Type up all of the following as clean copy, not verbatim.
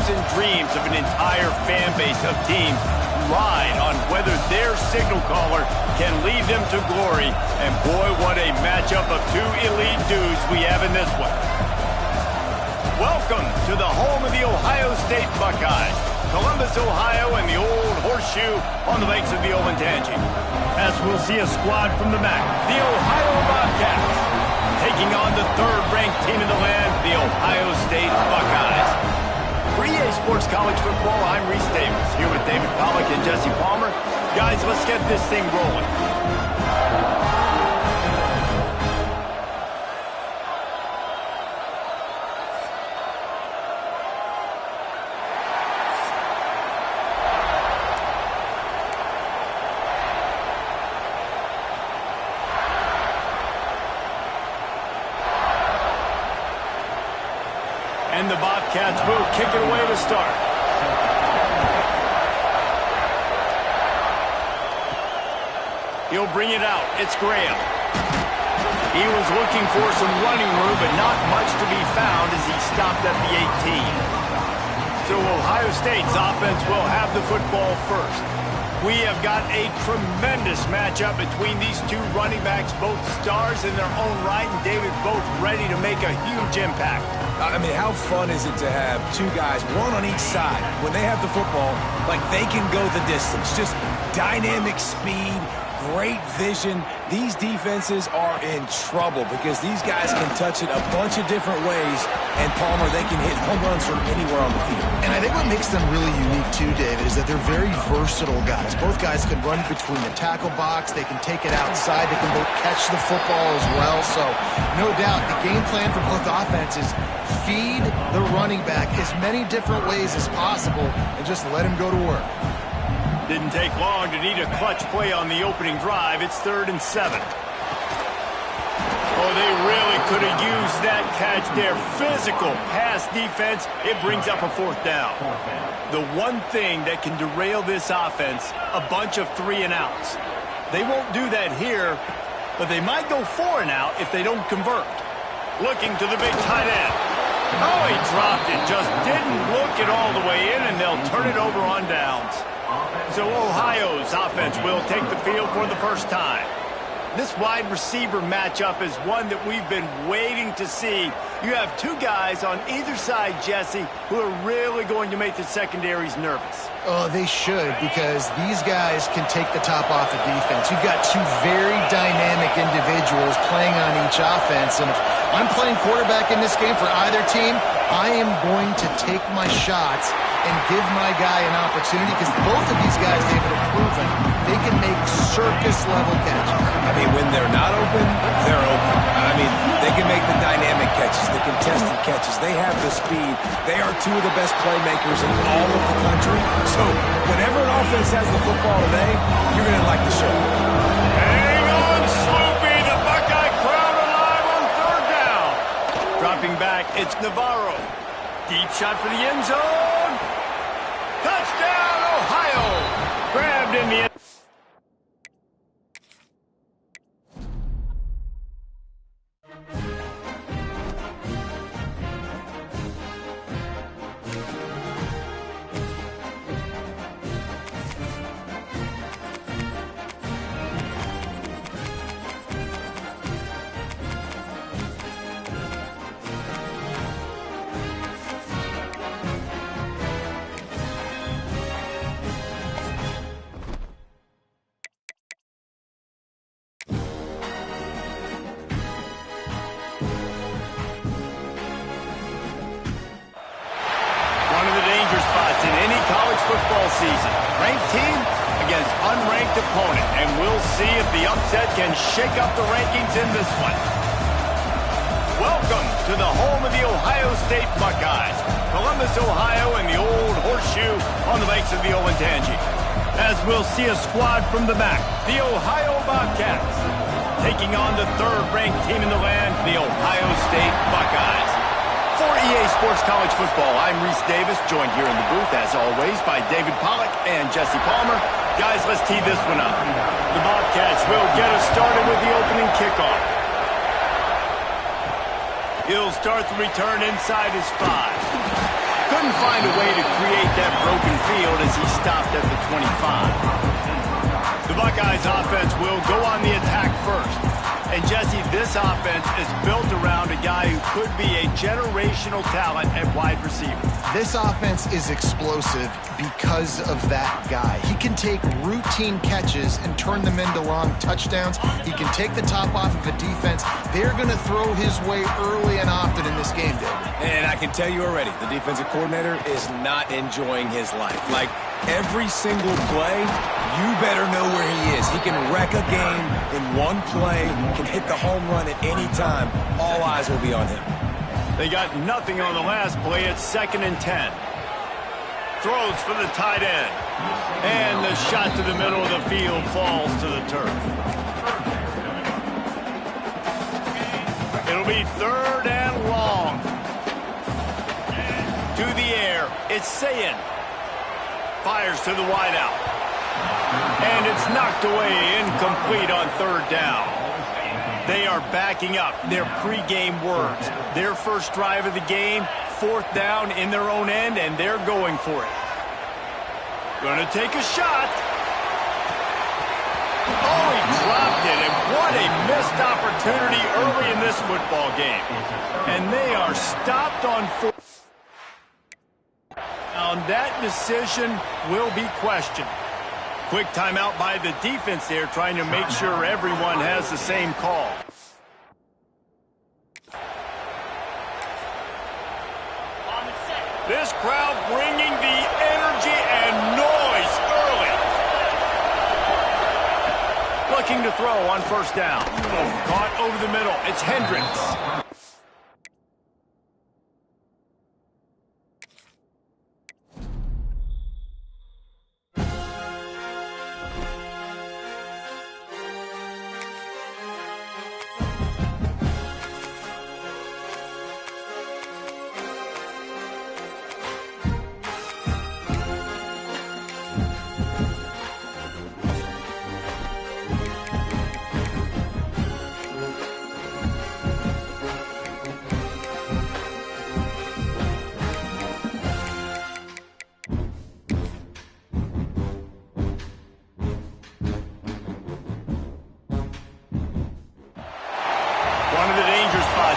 hopes and dreams of an entire fan base of teams ride on whether their signal caller can lead them to glory. And boy, what a matchup of two elite dudes we have in this one. Welcome to the home of the Ohio State Buckeyes, Columbus, Ohio, and the old horseshoe on the banks of the Olentangy. As we'll see a squad from the MAC, the Ohio Bobcats, taking on the third-ranked team in the land, the Ohio State Buckeyes. For EA Sports College Football, I'm Reese Davis, here with David Pollack and Jesse Palmer. Guys, let's get this thing rolling. And the Bobcats will kick it away to start. He'll bring it out. It's Graham. He was looking for some running room, but not much to be found as he stopped at the 18. So Ohio State's offense will have the football first. We have got a tremendous matchup between these two running backs, both stars in their own right, and David, both ready to make a huge impact. I mean, how fun is it to have two guys, one on each side, when they have the football, like they can go the distance. Just dynamic speed, great vision. These defenses are in trouble because these guys can touch it a bunch of different ways, and Palmer, they can hit home runs from anywhere on the field. And I think what makes them really unique too, David, is that they're very versatile guys. Both guys can run between the tackle box. They can take it outside. They can both catch the football as well. So, no doubt, the game plan for both offenses, feed the running back as many different ways as possible and just let him go to work. Didn't take long to need a clutch play on the opening drive. It's 3rd and 7. Oh, they really could have used that catch there. Physical pass defense. It brings up a 4th down. The one thing that can derail this offense, a bunch of 3 and outs. They won't do that here, but they might go 4 and out if they don't convert. Looking to the big tight end. Oh, he dropped it. Just didn't look it all the way in, and they'll turn it over on downs. So Ohio's offense will take the field for the first time. This wide receiver matchup is one that we've been waiting to see. You have two guys on either side, Jesse, who are really going to make the secondaries nervous. Oh, they should, because these guys can take the top off the defense. You've got two very dynamic individuals playing on each offense, and if I'm playing quarterback in this game for either team, I am going to take my shots and give my guy an opportunity, because both of these guys, David, have proven they can make circus-level catches. I mean, when they're not open, they're open. I mean, they can make the dynamic catches, the contested catches. They have the speed. They are two of the best playmakers in all of the country. So whenever an offense has the football today, you're going to like the show. Hang on, Sloopy. The Buckeye crowd alive on 3rd down. Dropping back, it's Navarro. Deep shot for the end zone. Touchdown, Ohio. Grabbed in the end. Football season. Ranked team against unranked opponent, and we'll see if the upset can shake up the rankings in this one. Welcome to the home of the Ohio State Buckeyes, Columbus, Ohio, and the old horseshoe on the banks of the Olentangy. As we'll see a squad from the MAC, the Ohio Bobcats, taking on the third-ranked team in the land, the Ohio State Buckeyes. For EA Sports College Football, I'm Reese Davis, joined here in the booth, as always, by David Pollack and Jesse Palmer. Guys, let's tee this one up. The Bobcats will get us started with the opening kickoff. He'll start the return inside his 5. couldn't find a way to create that broken field as he stopped at the 25. The Buckeyes offense will go on the attack first. And Jesse, this offense is built around a guy who could be a generational talent at wide receiver. This offense is explosive because of that guy. He can take routine catches and turn them into long touchdowns. He can take the top off of a defense. They're going to throw his way early and often in this game, David. And I can tell you already, the defensive coordinator is not enjoying his life. Like, every single play, you better know where he is. He can wreck a game in one play, can hit the home run at any time. All eyes will be on him. They got nothing on the last play. It's 2nd and 10. Throws for the tight end. And the shot to the middle of the field falls to the turf. It'll be 3rd and long. To the air. It's Sayin. Fires to the wideout. And it's knocked away, incomplete on 3rd down. They are backing up their pregame words. Their first drive of the game, 4th down in their own end, and they're going for it. Gonna take a shot. Oh, he dropped it, and what a missed opportunity early in this football game. And they are stopped on 4th. Now, that decision will be questioned. Quick timeout by the defense there, trying to make sure everyone has the same call. This crowd bringing the energy and noise early. Looking to throw on 1st down. Caught over the middle. It's Hendricks.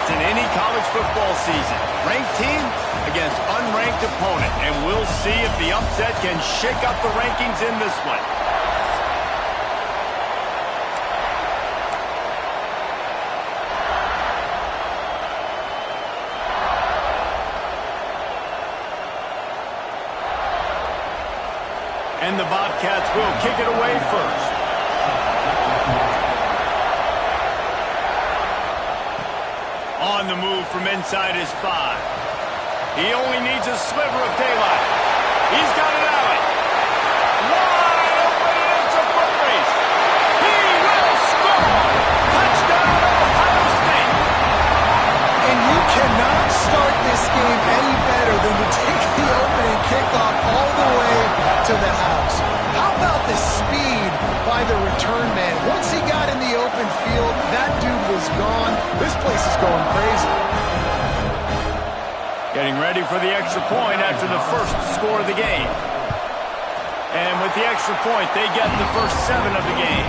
In any college football season, ranked team against unranked opponent, and we'll see if the upset can shake up the rankings in this one. And the Bobcats will kick it away first. On the move from inside his 5. He only needs a sliver of daylight. He's got an alley. Wide open, and it's a foot race. He will score. Touchdown, Ohio State. And you cannot start this game any better than to take the opening kickoff all the way to the house. How about the speed by the return man? Once he got in the open field, that dude was gone. This place is going crazy. Getting ready for the extra point after the first score of the game. And with the extra point, they get the first 7 of the game.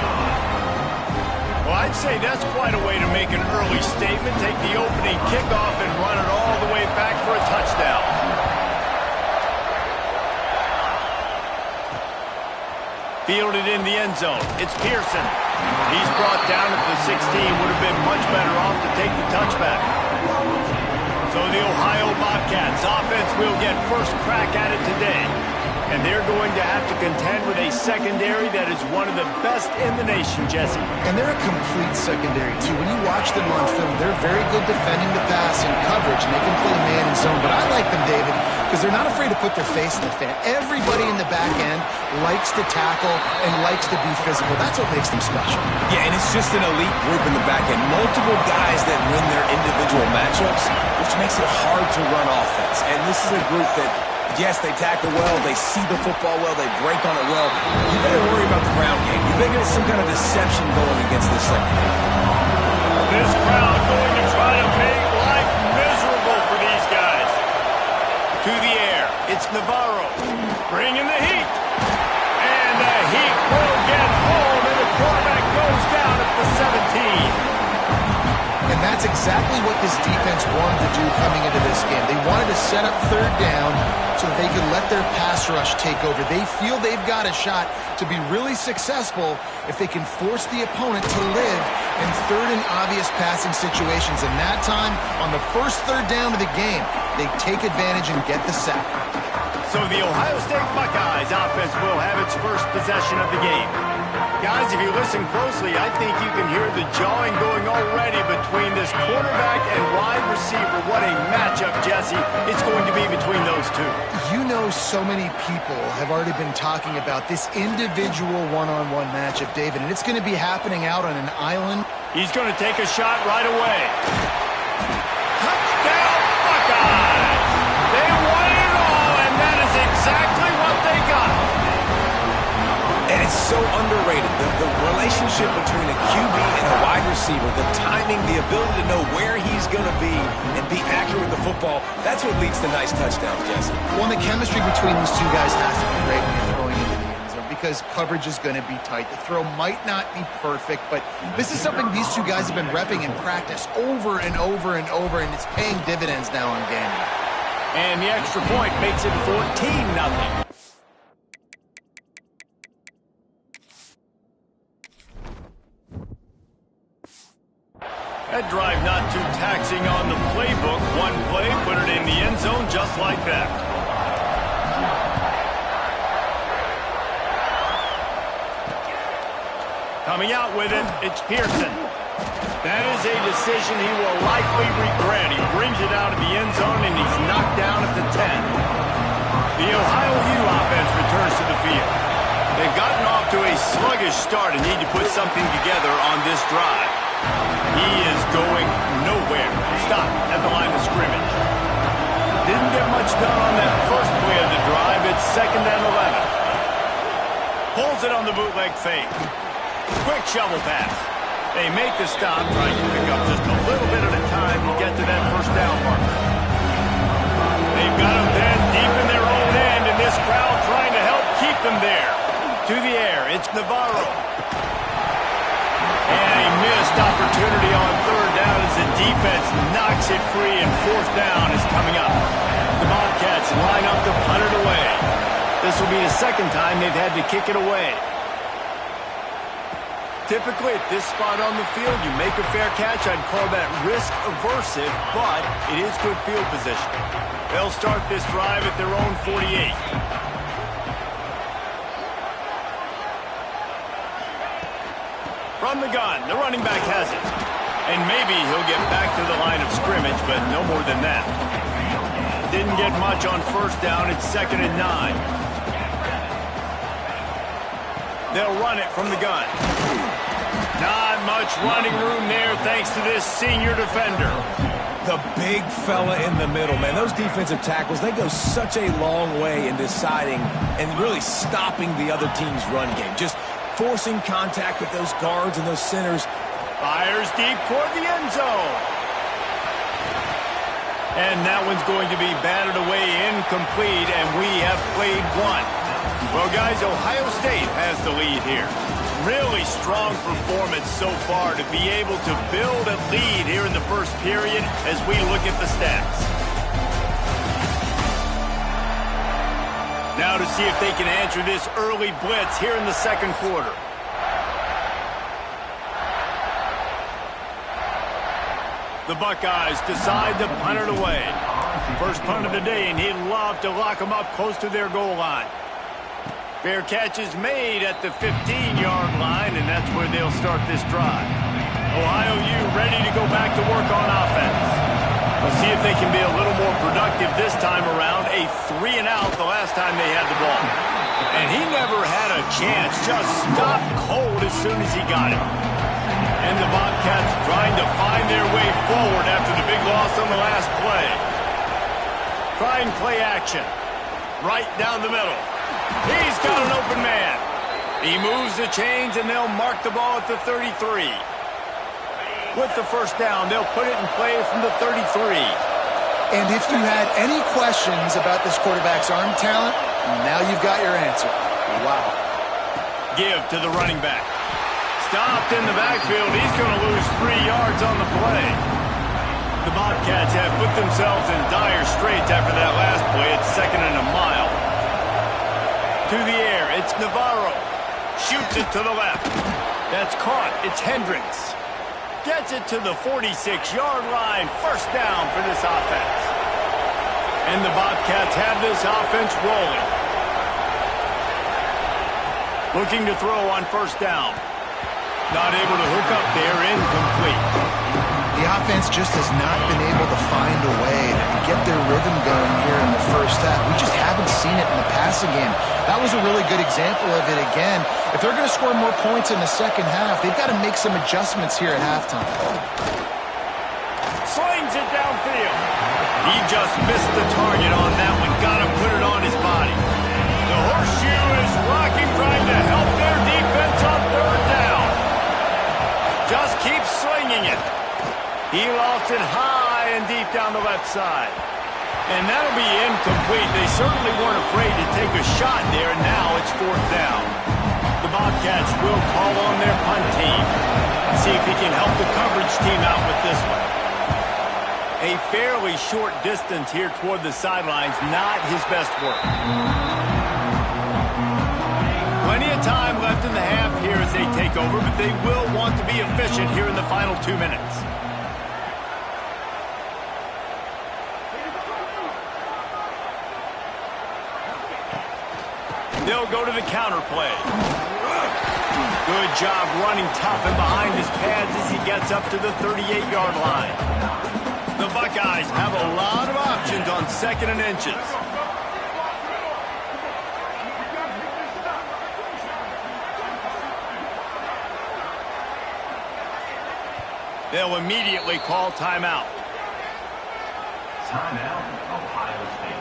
Well, I'd say that's quite a way to make an early statement. Take the opening kickoff and run it all the way back for a touchdown. Fielded in the end zone. It's Pearson. He's brought down at the 16. Would have been much better off to take the touchback. So the Ohio Bobcats offense will get first crack at it today. And they're going to have to contend with a secondary that is one of the best in the nation, Jesse. And they're a complete secondary, too. When you watch them on film, they're very good defending the pass and coverage, and they can play man and zone. But I like them, David, because they're not afraid to put their face in the fan. Everybody in the back end likes to tackle and likes to be physical. That's what makes them special. Yeah, and it's just an elite group in the back end. Multiple guys that win their individual matchups, which makes it hard to run offense. And this is a group that, yes, they tackle well, they see the football well, they break on it well. You better worry about the ground game. You better get some kind of deception going against this secondary. This crowd going to try to make life miserable for these guys. To the air. It's Navarro. Bringing the heat. And the heat will get home, and the quarterback goes down at the 17. And that's exactly what this defense wanted to do coming into this game. They wanted to set up third down so that they could let their pass rush take over. They feel they've got a shot to be really successful if they can force the opponent to live in third and obvious passing situations. And that time, on the first third down of the game, they take advantage and get the sack. So the Ohio State Buckeyes offense will have its first possession of the game. Guys, if you listen closely, I think you can hear the jawing going already between this quarterback and wide receiver. What a matchup, Jesse. It's going to be between those two. You know, so many people have already been talking about this individual one-on-one matchup, David, and it's going to be happening out on an island. He's going to take a shot right away. Touchdown, Buckeyes! They won it all, and that is exactly what they got. And it's so underrated, the relationship between a QB and a wide receiver, the timing, the ability to know where he's going to be and be accurate with the football, that's what leads to nice touchdowns, Jesse. Well, the chemistry between these two guys has to be great when you're throwing into the end zone because coverage is going to be tight. The throw might not be perfect, but this is something these two guys have been repping in practice over and over and over, and it's paying dividends now on game day. And the extra point makes it 14-0. That drive not too taxing on the playbook. One play, put it in the end zone just like that. Coming out with it, it's Pearson. That is a decision he will likely regret. He brings it out of the end zone, and he's knocked down at the 10. The Ohio U offense returns to the field. They've gotten off to a sluggish start and need to put something together on this drive. He is going nowhere. Stop at the line of scrimmage. Didn't get much done on that first play of the drive. It's 2nd and 11. Pulls it on the bootleg fake. Quick shovel pass. They make the stop, trying to pick up just a little bit at a time to get to that first down marker. They've got them then deep in their own end, and this crowd trying to help keep them there. To the air, it's Navarro. And a missed opportunity on third down as the defense knocks it free, and fourth down is coming up. The Bobcats line up to punt it away. This will be the second time they've had to kick it away. Typically at this spot on the field, you make a fair catch. I'd call that risk-aversive, but it is good field position. They'll start this drive at their own 48. From the gun, the running back has it. And maybe he'll get back to the line of scrimmage, but no more than that. Didn't get much on first down. It's 2nd and 9. They'll run it from the gun. Not much running room there thanks to this senior defender. The big fella in the middle, man. Those defensive tackles, they go such a long way in deciding and really stopping the other team's run game. Just forcing contact with those guards and those centers. Fires deep toward the end zone. And that one's going to be batted away incomplete, and we have played one. Well, guys, Ohio State has the lead here. Really strong performance so far to be able to build a lead here in the first period as we look at the stats. Now to see if they can answer this early blitz here in the second quarter. The Buckeyes decide to punt it away. First punt of the day, and he'd love to lock them up close to their goal line. Fair catch is made at the 15-yard line, and that's where they'll start this drive. Ohio U ready to go back to work on offense. We'll see if they can be a little more productive this time around. A 3-and-out the last time they had the ball. And he never had a chance. Just stopped cold as soon as he got it. And the Bobcats trying to find their way forward after the big loss on the last play. Trying play action. Right down the middle. He's got an open man. He moves the chains, and they'll mark the ball at the 33. With the first down, they'll put it in play from the 33. And if you had any questions about this quarterback's arm talent, now you've got your answer. Wow. Give to the running back. Stopped in the backfield. He's going to lose 3 yards on the play. The Bobcats have put themselves in dire straits after that last play. It's 2nd and a mile. To the air, it's Navarro. Shoots it to the left. That's caught. It's Hendricks. Gets it to the 46-yard line. First down for this offense. And the Bobcats have this offense rolling. Looking to throw on first down. Not able to hook up there. Incomplete. The offense just has not been able to find a way to get their rhythm going here in the first half. We just haven't seen it in the passing game. That was a really good example of it again. If they're going to score more points in the second half, they've got to make some adjustments here at halftime. Slings it downfield. He just missed the target on that one. Got to put it on his body. The horseshoe is rocking, trying to help their defense on third down. Just keep slinging it. He lost it high and deep down the left side. And that'll be incomplete. They certainly weren't afraid to take a shot there. Now it's 4th down. The Bobcats will call on their punt team. See if he can help the coverage team out with this one. A fairly short distance here toward the sidelines. Not his best work. Plenty of time left in the half here as they take over, but they will want to be efficient here in the final 2 minutes. They'll go to the counter play. Good job running tough and behind his pads as he gets up to the 38-yard line. The Buckeyes have a lot of options on 2nd and inches. They'll immediately call timeout. Timeout, Ohio State.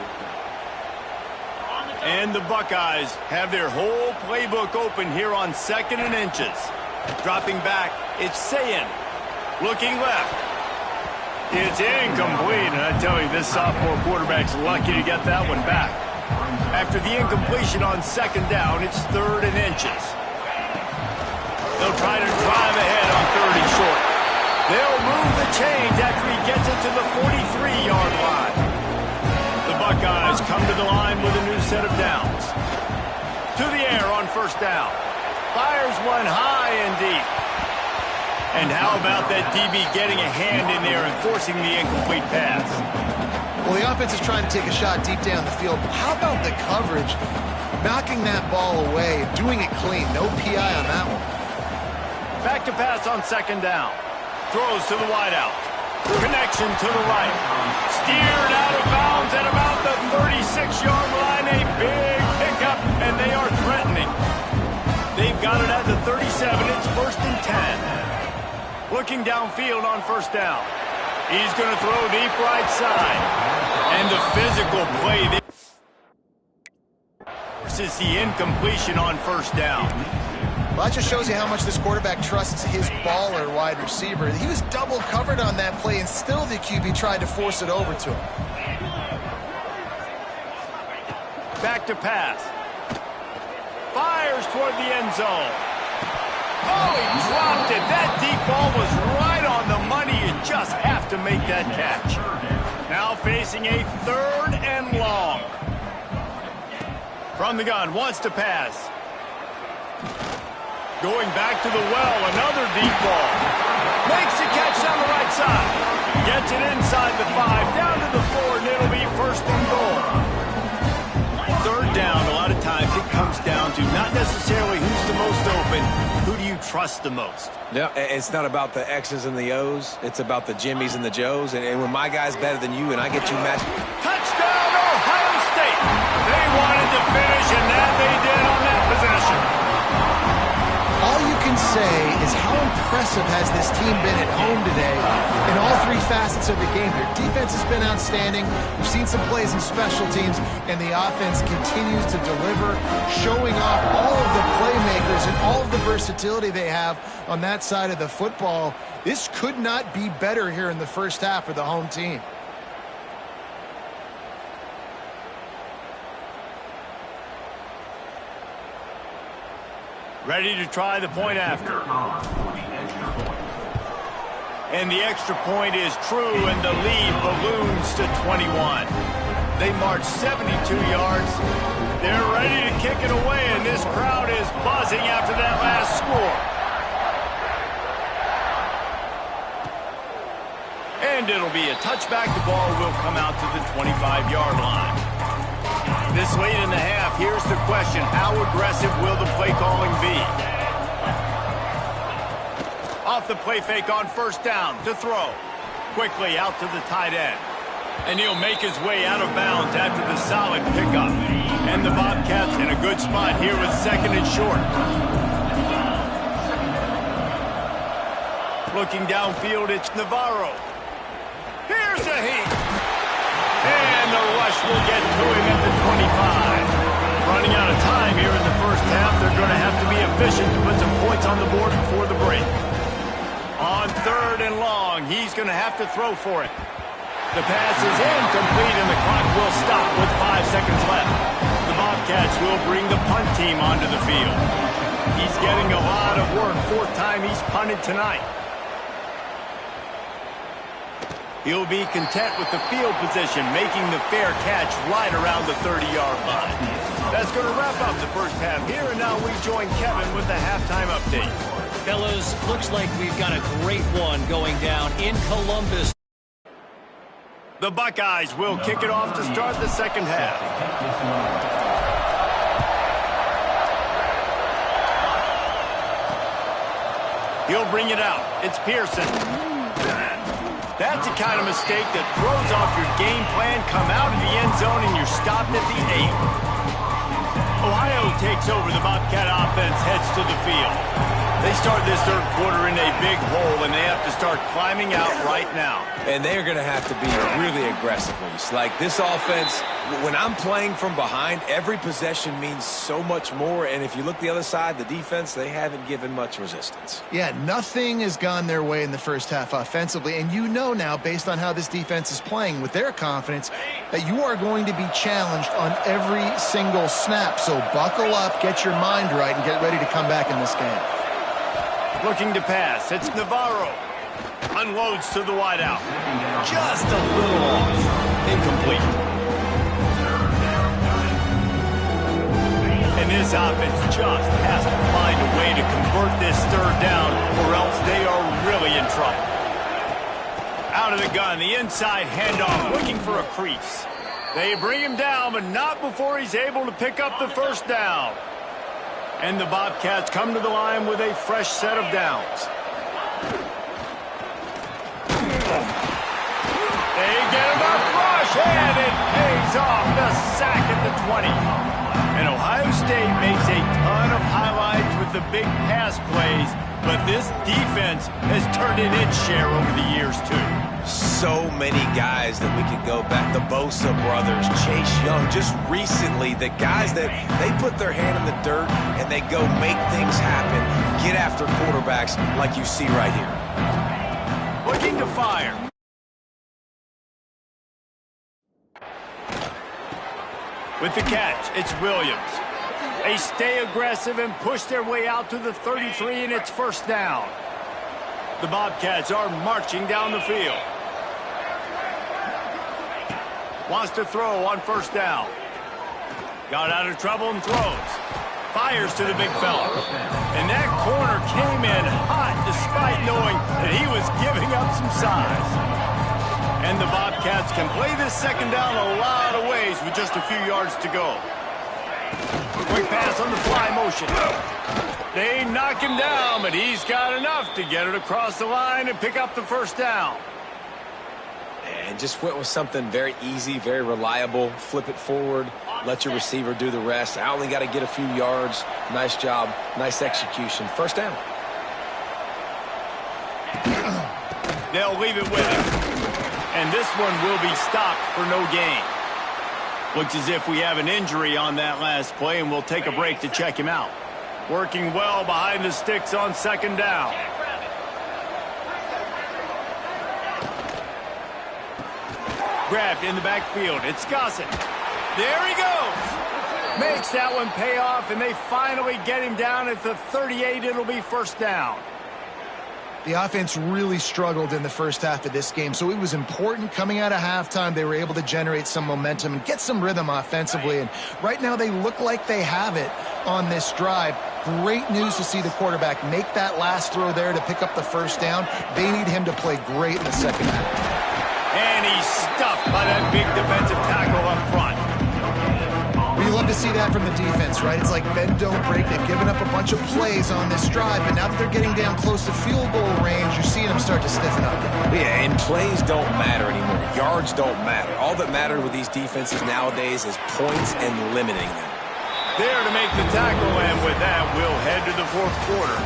And the Buckeyes have their whole playbook open here on 2nd and inches. Dropping back, it's Sayin. Looking left. It's incomplete, and I tell you, this sophomore quarterback's lucky to get that one back. After the incompletion on 2nd down, it's 3rd and inches. They'll try to drive ahead on 3rd and short. They'll move the chains after he gets it to the 43-yard line. The Buckeyes come to the line with a new set of downs. To the air on first down. Fires one high and deep. And how about that DB getting a hand in there and forcing the incomplete pass? Well, the offense is trying to take a shot deep down the field. How about the coverage? Knocking that ball away, doing it clean. No PI on that one. Back to pass on 2nd down. Throws to the wideout. Connection to the right. Steered out of bounds at about the 36-yard line. A big pickup, and they are threatening. They've got it at the 37. It's 1st and 10. Looking downfield on first down. He's going to throw deep right side. And the physical play there versus the incompletion on first down. Well, that just shows you how much this quarterback trusts his baller wide receiver. He was double covered on that play, and still the QB tried to force it over to him. Back to pass. Fires toward the end zone. Oh, he dropped it. That deep ball was right on the money. You just have to make that catch. Now facing a 3rd and long. From the gun, wants to pass. Going back to the well, another deep ball. Makes the catch down the right side. Gets it inside the 5, down to the 4, and it'll be 1st and goal. 3rd down, a lot of times it comes down to not necessarily who's the most open, who do you trust the most? Yeah, it's not about the X's and the O's. It's about the Jimmies and the Joes. And when my guy's better than you and I get you matched. Touchdown, Ohio State! They wanted to finish, and that they did on that possession. All you can say is how impressive has this team been at home today in all 3 facets of the game. Their defense has been outstanding. We've seen some plays in special teams, and the offense continues to deliver, showing off all of the playmakers and all of the versatility they have on that side of the football. This could not be better here in the first half for the home team. Ready to try the point after. And the extra point is true, and the lead balloons to 21. They march 72 yards. They're ready to kick it away, and this crowd is buzzing after that last score. And it'll be a touchback. The ball will come out to the 25-yard line. This late in the half, here's the question. How aggressive will the play calling be? Off the play fake on first down to throw. Quickly out to the tight end. And he'll make his way out of bounds after the solid pickup. And the Bobcats in a good spot here with second and short. Looking downfield, it's Navarro. Here's a heat. And the rush will get to him at the 25. Running out of time here in the first half. They're going to have to be efficient to put some points on the board before the break. On third and long, he's going to have to throw for it. The pass is incomplete, and the clock will stop with 5 seconds left. The Bobcats will bring the punt team onto the field. He's getting a lot of work. Fourth time he's punted tonight. He'll be content with the field position, making the fair catch right around the 30-yard line. That's going to wrap up the first half here, and now we join Kevin with the halftime update. Fellas, looks like we've got a great one going down in Columbus. The Buckeyes will kick it off to start the second half. He'll bring it out. It's Pearson. That's the kind of mistake that throws off your game plan. Come out of the end zone and you're stopped at the 8. Ohio takes over. The Bobcat offense heads to the field. They start this third quarter in a big hole, and they have to start climbing out right now. And they're going to have to be really aggressive. Like this offense, when I'm playing from behind, every possession means so much more. And if you look the other side, the defense, they haven't given much resistance. Yeah, nothing has gone their way in the first half offensively. And you know now, based on how this defense is playing with their confidence, that you are going to be challenged on every single snap. So buckle up, get your mind right, and get ready to come back in this game. Looking to pass. It's Navarro. Unloads to the wideout. Just a little off. Incomplete. And this offense just has to find a way to convert this third down, or else they are really in trouble. Out of the gun, the inside handoff, looking for a crease. They bring him down, but not before he's able to pick up the first down. And the Bobcats come to the line with a fresh set of downs. They get him up, rush, and it pays off. The sack at the 20. And Ohio State makes a ton of highlights with the big pass plays, but this defense has turned in its share over the years, too. So many guys that we could go back. The Bosa brothers, Chase Young, just recently, the guys that they put their hand in the dirt and they go make things happen, get after quarterbacks like you see right here. Looking to fire. With the catch, it's Williams. They stay aggressive and push their way out to the 33, and it's first down. The Bobcats are marching down the field. Wants to throw on first down. Got out of trouble and throws. Fires to the big fella. And that corner came in hot despite knowing that he was giving up some size. And the Bobcats can play this second down a lot of ways with just a few yards to go. Quick pass on the fly motion. They knock him down, but he's got enough to get it across the line and pick up the first down. And just went with something very easy, very reliable. Flip it forward, let your receiver do the rest. I only got to get a few yards. Nice job, nice execution. First down. They'll leave it with him. And this one will be stopped for no gain. Looks as if we have an injury on that last play, and we'll take a break to check him out. Working well behind the sticks on second down. Grabbed in the backfield. It's Gossett. There he goes. Makes that one pay off, and they finally get him down at the 38. It'll be first down. The offense really struggled in the first half of this game, so it was important coming out of halftime. They were able to generate some momentum and get some rhythm offensively, and right now they look like they have it on this drive. Great news to see the quarterback make that last throw there to pick up the first down. They need him to play great in the second half. And he's stuffed by that big defensive tackle up front. You love to see that from the defense, right? It's like bend, don't break. They've given up a bunch of plays on this drive, but now that they're getting down close to field goal range, you're seeing them start to stiffen up. Yeah, and plays don't matter anymore. Yards don't matter. All that matters with these defenses nowadays is points and limiting them. There to make the tackle, and with that, we'll head to the fourth quarter.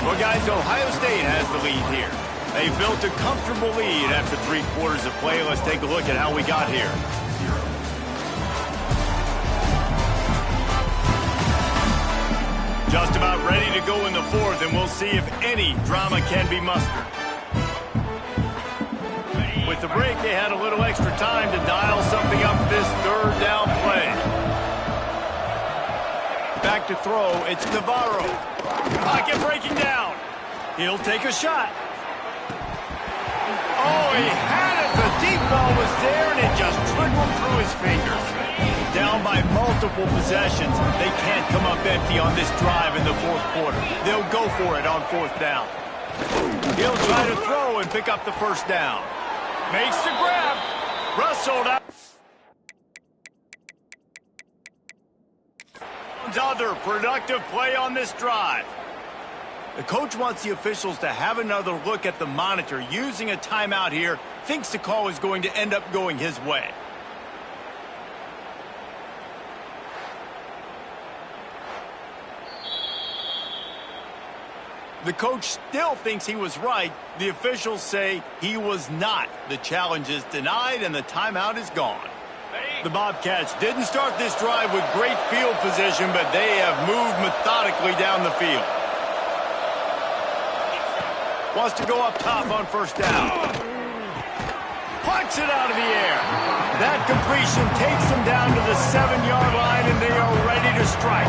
Well, guys, Ohio State has the lead here. They built a comfortable lead after 3 quarters of play. Let's take a look at how we got here. Just about ready to go in the fourth, and we'll see if any drama can be mustered. With the break, they had a little extra time to dial something up this third down play. Back to throw, it's Navarro. Pocket breaking down. He'll take a shot. Oh, he had it. The deep ball was there, and it just trickled through his fingers. Down by multiple possessions. They can't come up empty on this drive in the fourth quarter. They'll go for it on fourth down. He'll try to throw and pick up the first down. Makes the grab. Rustled out. Other productive play on this drive. The coach wants the officials to have another look at the monitor. Using a timeout here, thinks the call is going to end up going his way. The coach still thinks he was right. The officials say he was not. The challenge is denied, and the timeout is gone. The Bobcats didn't start this drive with great field position, but they have moved methodically down the field. Wants to go up top on first down. Plucks it out of the air. That completion takes them down to the 7-yard line, and they are ready to strike.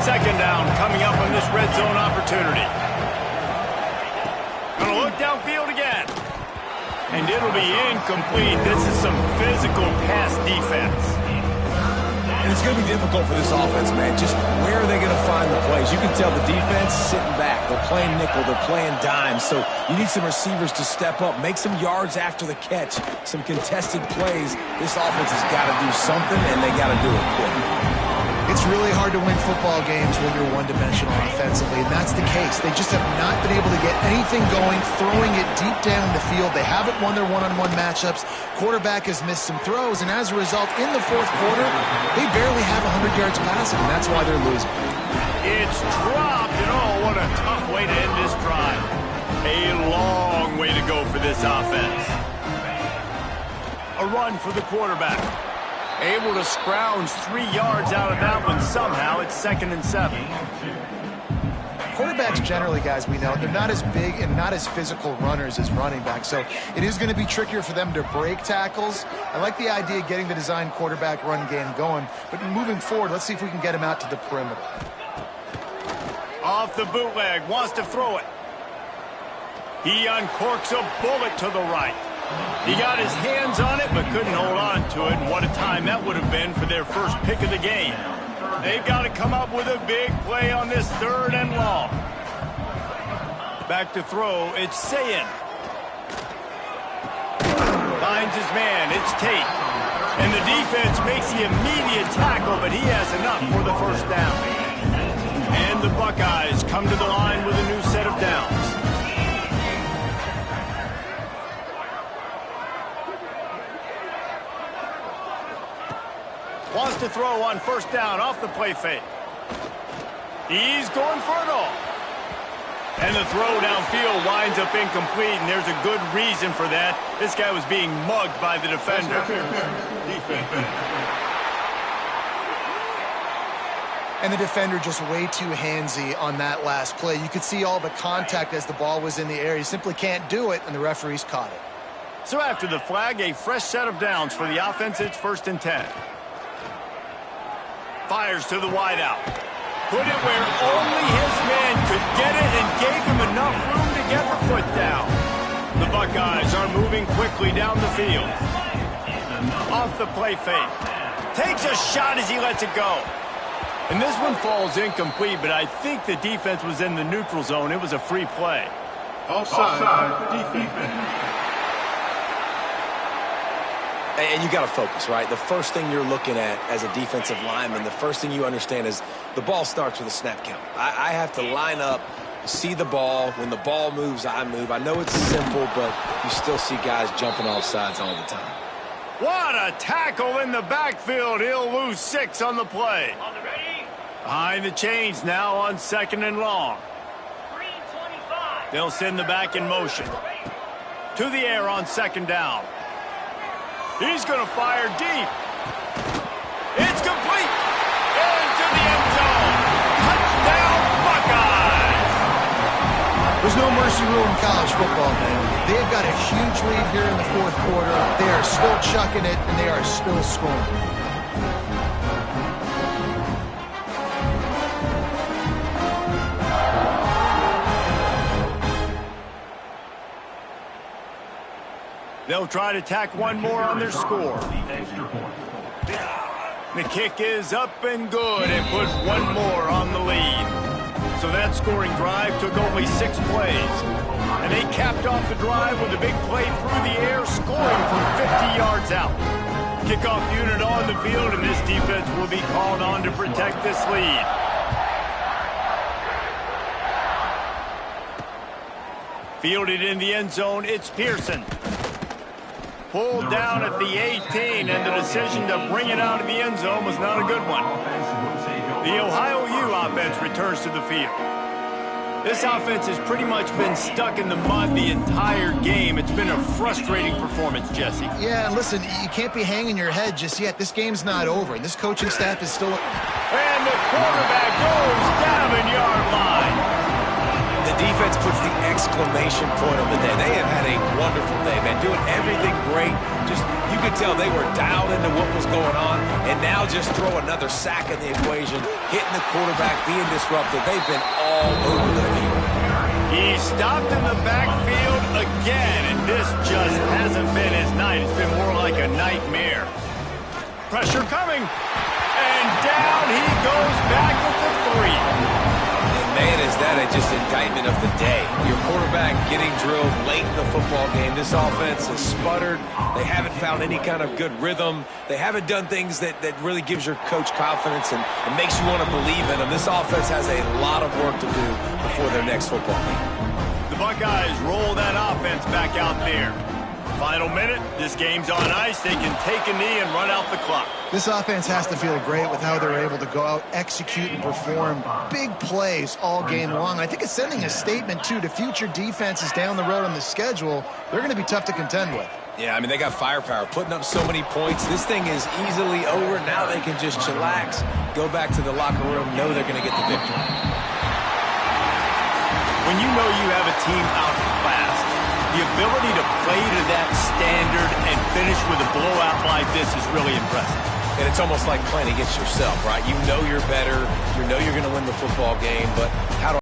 Second down coming up on this red zone opportunity. Gonna look downfield again. And it'll be incomplete. This is some physical pass defense. And it's going to be difficult for this offense, man. Just where are they going to find the plays? You can tell the defense sitting back. They're playing nickel. They're playing dime. So you need some receivers to step up, make some yards after the catch, some contested plays. This offense has got to do something, and they got to do it quick. It's really hard to win football games when you're one-dimensional offensively, and that's the case. They just have not been able to get anything going, throwing it deep down the field. They haven't won their one-on-one matchups. Quarterback has missed some throws, and as a result, in the fourth quarter, they barely have 100 yards passing, and that's why they're losing. It's dropped, and oh, what a tough way to end this drive. A long way to go for this offense. A run for the quarterback. Able to scrounge 3 yards out of that one somehow. It's 2nd and 7. Quarterbacks generally, guys, we know, they're not as big and not as physical runners as running backs, so it is going to be trickier for them to break tackles. I like the idea of getting the design quarterback run game going, but moving forward, let's see if we can get him out to the perimeter. Off the bootleg, wants to throw it. He uncorks a bullet to the right. He got his hands on it, but couldn't hold on to it. And what a time that would have been for their first pick of the game. They've got to come up with a big play on this 3rd and long. Back to throw, it's Sayin. Finds his man, it's Tate. And the defense makes the immediate tackle, but he has enough for the first down. And the Buckeyes come to the line with a new set of downs. Wants to throw on first down off the play fake. He's going for it all. And the throw downfield winds up incomplete, and there's a good reason for that. This guy was being mugged by the defender. And the defender just way too handsy on that last play. You could see all the contact as the ball was in the air. He simply can't do it, and the referees caught it. So after the flag, a fresh set of downs for the offense. It's 1st and 10. Fires to the wideout. Put it where only his man could get it and gave him enough room to get the foot down. The Buckeyes are moving quickly down the field. Off the play fake. Takes a shot as he lets it go. And this one falls incomplete, but I think the defense was in the neutral zone. It was a free play. Offside defense. And you got to focus, right? The first thing you're looking at as a defensive lineman, the first thing you understand is the ball starts with a snap count. I have to line up, see the ball. When the ball moves, I move. I know it's simple, but you still see guys jumping off sides all the time. What a tackle in the backfield. He'll lose 6 on the play. Behind the chains now on 2nd and long. They'll send the back in motion. To the air on 2nd down. He's going to fire deep. It's complete. Into the end zone. Touchdown, Buckeyes. There's no mercy rule in college football, man. They've got a huge lead here in the 4th quarter. They are still chucking it, and they are still scoring. They'll try to tack one more on their score. The kick is up and good and puts one more on the lead. So that scoring drive took only 6 plays. And they capped off the drive with a big play through the air, scoring from 50 yards out. Kickoff unit on the field, and this defense will be called on to protect this lead. Fielded in the end zone, it's Pearson. Pulled down at the 18, and the decision to bring it out of the end zone was not a good one. The Ohio U offense returns to the field. This offense has pretty much been stuck in the mud the entire game. It's been a frustrating performance, Jesse. Yeah, and listen, you can't be hanging your head just yet. This game's not over, and this coaching staff is still... And the quarterback goes down the yard line. The defense puts the exclamation point on the day. They have had a wonderful day, man. Doing everything great. Just, you could tell they were dialed into what was going on. And now just throw another sack in the equation. Hitting the quarterback, being disrupted. They've been all over the field. He stopped in the backfield again, and this just hasn't been his night. It's been more like a nightmare. Pressure coming. And down he goes back with the 3. Man, is that just indictment of the day. Your quarterback getting drilled late in the football game. This offense has sputtered. They haven't found any kind of good rhythm. They haven't done things that really gives your coach confidence and makes you want to believe in them. This offense has a lot of work to do before their next football game. The Buckeyes roll that offense back out there. Final minute, this game's on ice. They can take a knee and run out the clock. This offense has to feel great with how they're able to go out, execute, and perform big plays all game long. I think it's sending a statement, too, to future defenses down the road on the schedule. They're going to be tough to contend with. Yeah, I mean, they got firepower, putting up so many points. This thing is easily over. Now they can just chillax, go back to the locker room, know they're going to get the victory. When you know you have a team outclassed, the ability to play to that standard and finish with a blowout like this is really impressive. And it's almost like playing against yourself, right? You know you're better. You know you're going to win the football game, but how do